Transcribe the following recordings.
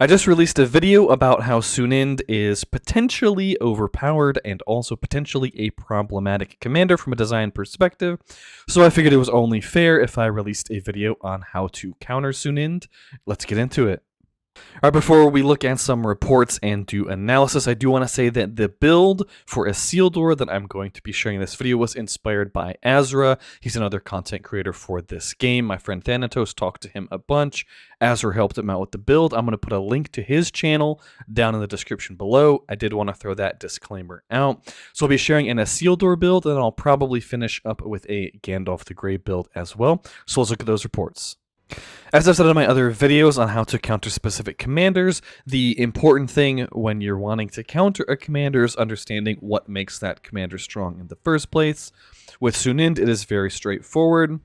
I just released a video about how Sunind is potentially overpowered and also potentially a problematic commander from a design perspective, so I figured it was only fair if I released a video on how to counter Sunind. Let's get into it. All right, before we look at some reports and do analysis, I do want to say that the build for Isildur that I'm going to be sharing in this video was inspired by Azra. He's another content creator for this game. My friend Thanatos talked to him a bunch. Azra helped him out with the build. I'm going to put a link to his channel down in the description below. I did want to throw that disclaimer out. So I'll be sharing an Isildur build, and I'll probably finish up with a Gandalf the Grey build as well. So let's look at those reports. As I've said in my other videos on how to counter specific commanders, the important thing when you're wanting to counter a commander is understanding what makes that commander strong in the first place. With Sunind, it is very straightforward.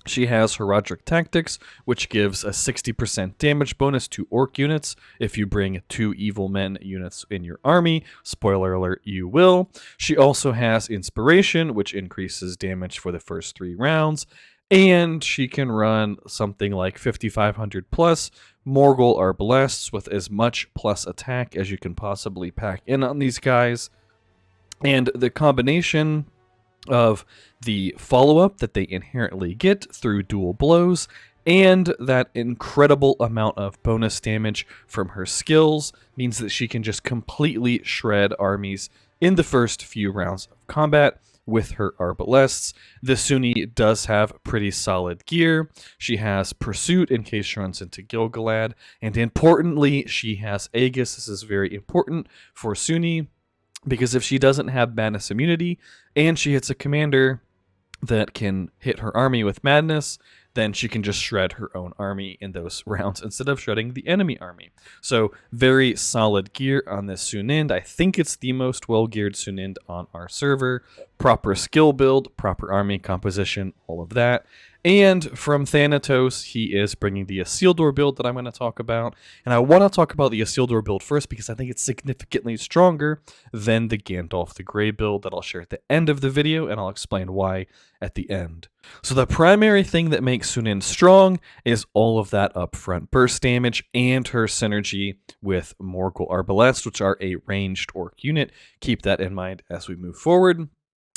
She has Heraldric Tactics, which gives a 60% damage bonus to orc units if you bring 2 evil men units in your army. Spoiler alert, you will. She also has Inspiration, which increases damage for the first 3 rounds. And she can run something like 5,500 plus Morgul Arbalests with as much plus attack as you can possibly pack in on these guys. And the combination of the follow-up that they inherently get through dual blows and that incredible amount of bonus damage from her skills means that she can just completely shred armies in the first few rounds of combat with her arbalests. The Sunni does have pretty solid gear. She has Pursuit in case she runs into Gil-galad, and importantly, she has Aegis. This is very important for Sunni, because if she doesn't have Madness immunity, and she hits a commander that can hit her army with Madness, then she can just shred her own army in those rounds instead of shredding the enemy army. So very solid gear on this Sunind. I think it's the most well-geared Sunind on our server. Proper skill build, proper army composition, all of that. And from Thanatos, he is bringing the Isildur build that I'm going to talk about. And I want to talk about the Isildur build first because I think it's significantly stronger than the Gandalf the Grey build that I'll share at the end of the video, and I'll explain why at the end. So the primary thing that makes Sunind strong is all of that upfront burst damage and her synergy with Morgul Arbalests, which are a ranged orc unit. Keep that in mind as we move forward.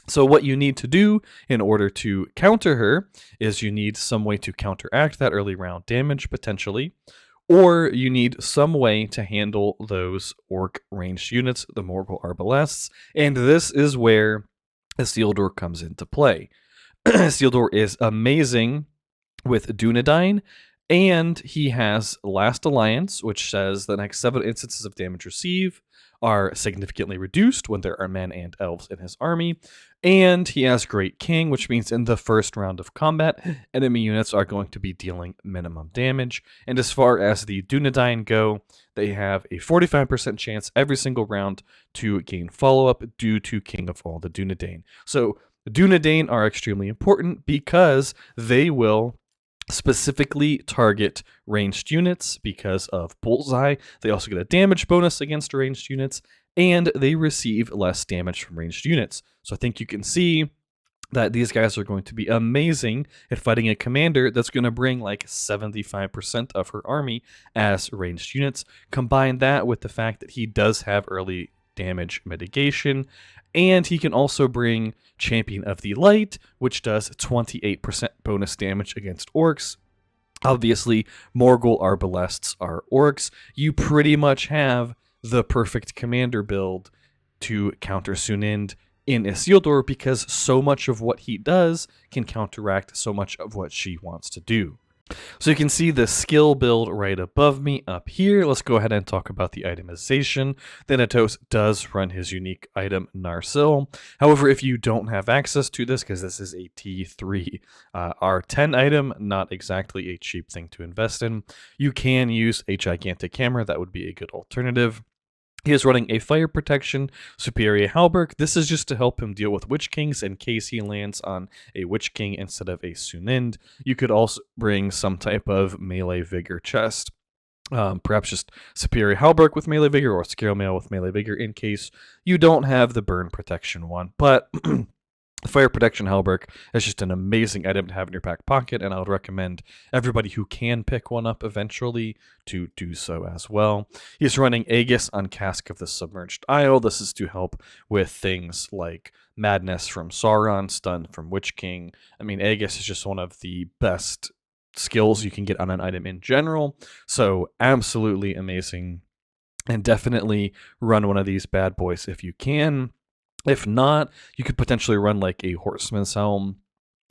So what you need to do in order to counter her is you need some way to counteract that early round damage, potentially, or you need some way to handle those orc ranged units, the Morgul Arbalests, and this is where Isildur comes into play. Isildur is amazing with Dunedain, and he has Last Alliance, which says the next 7 instances of damage received are significantly reduced when there are men and elves in his army. And he has Great King, which means in the first round of combat, enemy units are going to be dealing minimum damage. And as far as the Dunedain go, they have a 45% chance every single round to gain follow-up due to King of all the Dunedain. So Dunedain are extremely important because they will specifically target ranged units because of Bullseye. They also get a damage bonus against ranged units, and they receive less damage from ranged units. So I think you can see that these guys are going to be amazing at fighting a commander that's going to bring like 75% of her army as ranged units. Combine that with the fact that he does have early damage mitigation, and he can also bring Champion of the Light, which does 28% bonus damage against orcs. Obviously, Morgul Arbalests are orcs. You pretty much have the perfect commander build to counter Sunind in Isildur because so much of what he does can counteract so much of what she wants to do. So you can see the skill build right above me up here. Let's go ahead and talk about the itemization. Thanatos does run his unique item Narsil. However, if you don't have access to this, because this is a T3 R10 item, not exactly a cheap thing to invest in, you can use a gigantic hammer. That would be a good alternative. He is running a Fire Protection Superior Halberd. This is just to help him deal with Witch Kings in case he lands on a Witch King instead of a Sunind. You could also bring some type of Melee Vigor chest. Perhaps just Superior Halberd with Melee Vigor or Scale Mail with Melee Vigor in case you don't have the Burn Protection one. But The Fire Protection Halberd is just an amazing item to have in your back pocket, and I would recommend everybody who can pick one up eventually to do so as well. He's running Aegis on Cask of the Submerged Isle. This is to help with things like Madness from Sauron, Stun from Witch King. I mean, Aegis is just one of the best skills you can get on an item in general, so absolutely amazing. And definitely run one of these bad boys if you can. If not, you could potentially run like a Horseman's Helm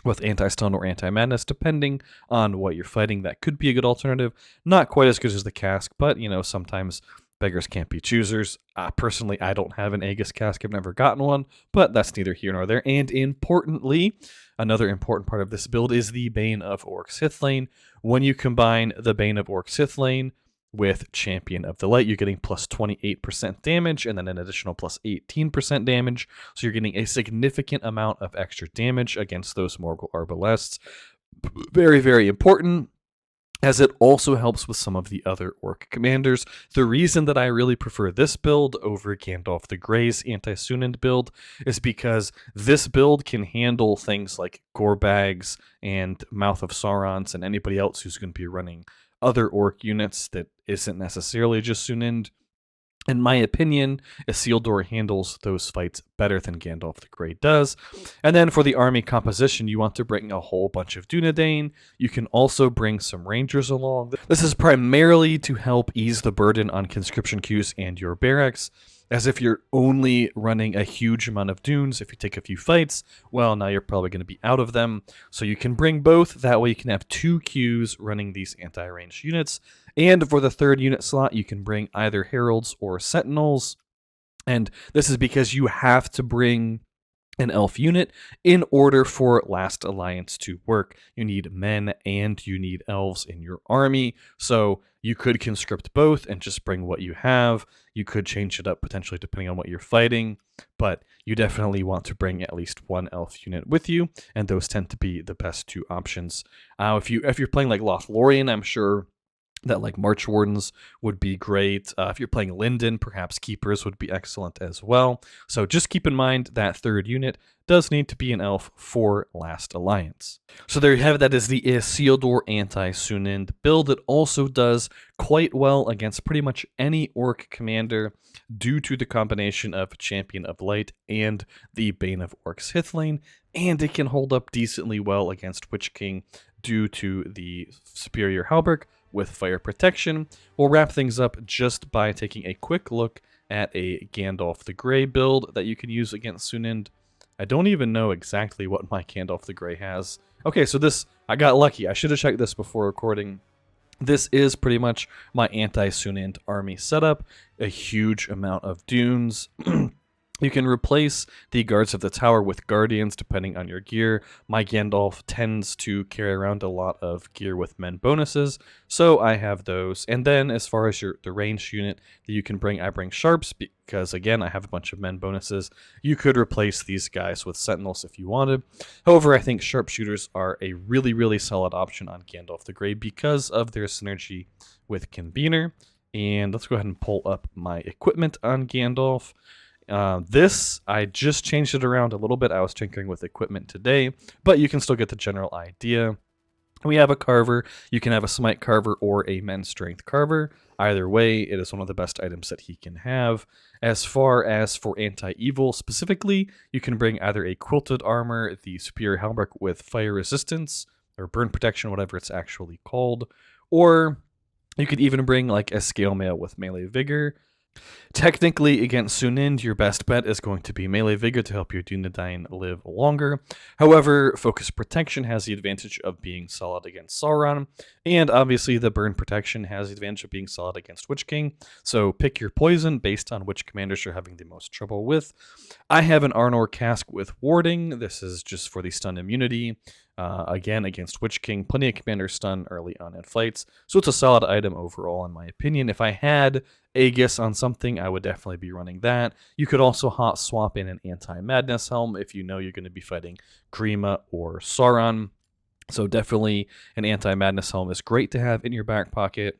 with anti-stun or anti-madness, depending on what you're fighting. That could be a good alternative. Not quite as good as the cask, but sometimes beggars can't be choosers. Personally, I don't have an Aegis cask. I've never gotten one, but that's neither here nor there. And importantly, another important part of this build is the Bane of Orc Sithlane. When you combine the Bane of Orc Sithlane with Champion of the Light, you're getting plus 28% damage and then an additional plus 18% damage. So you're getting a significant amount of extra damage against those Morgul Arbalests. Very, very important, as it also helps with some of the other Orc commanders. The reason that I really prefer this build over Gandalf the Grey's anti-Sunind build is because this build can handle things like Gorbags and Mouth of Saurons and anybody else who's going to be running other Orc units that isn't necessarily just Sunind. In my opinion, Isildur handles those fights better than Gandalf the Grey does. And then for the army composition, you want to bring a whole bunch of Dunedain. You can also bring some Rangers along. This is primarily to help ease the burden on conscription queues and your barracks, as if you're only running a huge amount of dunes. If you take a few fights, well, now you're probably going to be out of them. So you can bring both. That way you can have 2 queues running these anti-ranged units. And for the 3rd unit slot, you can bring either Heralds or Sentinels. And this is because you have to bring an elf unit in order for Last Alliance to work. You need men and you need elves in your army. So you could conscript both and just bring what you have. You could change it up potentially depending on what you're fighting, but you definitely want to bring at least one elf unit with you, and those tend to be the best 2 options. If you're playing like Lothlorien, I'm sure that like March Wardens would be great. If you're playing Linden, perhaps Keepers would be excellent as well. So just keep in mind that 3rd unit does need to be an elf for Last Alliance. So there you have it. That is the Isildur anti-Sunind build. It also does quite well against pretty much any Orc commander due to the combination of Champion of Light and the Bane of Orc Sithlane, and it can hold up decently well against Witch King due to the superior Halberd with fire protection. We'll wrap things up just by taking a quick look at a Gandalf the Grey build that you can use against Sunind. I don't even know exactly what my Gandalf the Grey has. Okay, so this, I got lucky. I should have checked this before recording. This is pretty much my anti-Sunind army setup. A huge amount of dunes. You can replace the Guards of the Tower with Guardians depending on your gear. My Gandalf tends to carry around a lot of gear with men bonuses, so I have those. And then as far as the ranged unit that you can bring, I bring Sharps because, again, I have a bunch of men bonuses. You could replace these guys with Sentinels if you wanted. However, I think Sharpshooters are a really, really solid option on Gandalf the Grey because of their synergy with Convener. And let's go ahead and pull up my equipment on Gandalf. This, I just changed it around a little bit. I was tinkering with equipment today, but you can still get the general idea. We have a Carver. You can have a Smite Carver or a Men's Strength Carver. Either way, it is one of the best items that he can have. As far as for anti-evil specifically, you can bring either a Quilted Armor, the Superior Halberd with Fire Resistance, or Burn Protection, whatever it's actually called, or you could even bring like a Scale Mail with Melee Vigor. Technically, against Sunind, your best bet is going to be Melee Vigor to help your Dunedain live longer. However, Focus Protection has the advantage of being solid against Sauron, and obviously the Burn Protection has the advantage of being solid against Witch King, so pick your poison based on which commanders you're having the most trouble with. I have an Arnor Cask with Warding. This is just for the stun immunity. Again, against Witch King, plenty of commander stun early on in fights, so it's a solid item overall in my opinion. If I had Aegis on something, I would definitely be running that. You could also hot swap in an anti-madness helm if you know you're going to be fighting Grima or Sauron. So definitely an anti-madness helm is great to have in your back pocket.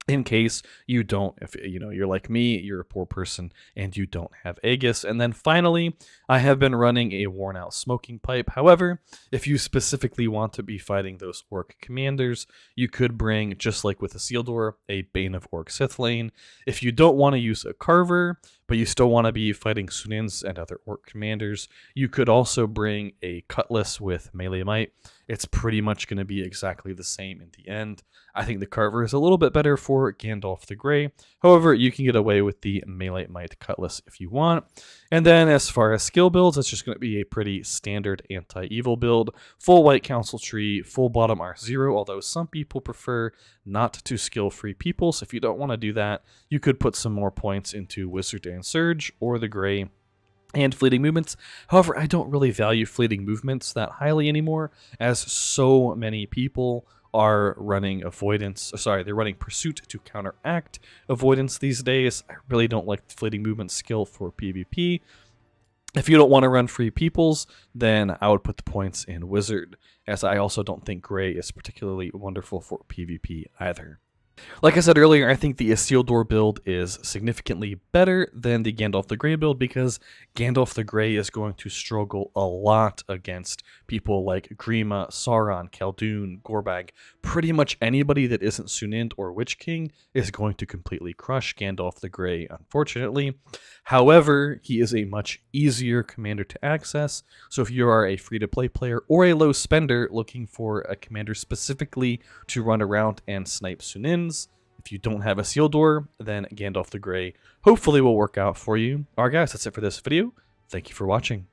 in case you don't, if you know you're like me, you're a poor person and you don't have Aegis. And then finally, I have been running a worn out smoking pipe. However, if you specifically want to be fighting those orc commanders, you could bring, just like with Isildur, a Bane of Orc Sith lane. If you don't want to use a carver, but you still want to be fighting Sunins and other orc commanders, you could also bring a cutlass with melee might. It's pretty much going to be exactly the same in the end. I think the carver is a little bit better for Gandalf the Grey. However, you can get away with the melee might cutlass if you want. And then as far as skill builds, it's just going to be a pretty standard anti-evil build. Full white council tree, full bottom R0, although some people prefer not to skill free people. So if you don't want to do that, you could put some more points into Wizard and Surge or the Grey and fleeting movements. However, I don't really value fleeting movements that highly anymore, as so many people are running avoidance. They're running pursuit to counteract avoidance these days. I really don't like the fleeting movement skill for PvP. If you don't want to run free peoples, then I would put the points in Wizard, as I also don't think Grey is particularly wonderful for PvP either. Like I said earlier, I think the Isildur build is significantly better than the Gandalf the Grey build, because Gandalf the Grey is going to struggle a lot against people like Grima, Sauron, Khaldun, Gorbag. Pretty much anybody that isn't Sunind or Witch King is going to completely crush Gandalf the Grey, unfortunately. However, he is a much easier commander to access, so if you are a free-to-play player or a low spender looking for a commander specifically to run around and snipe Sunind, if you don't have Isildur, then Gandalf the Grey hopefully will work out for you. Alright guys, that's it for this video. Thank you for watching.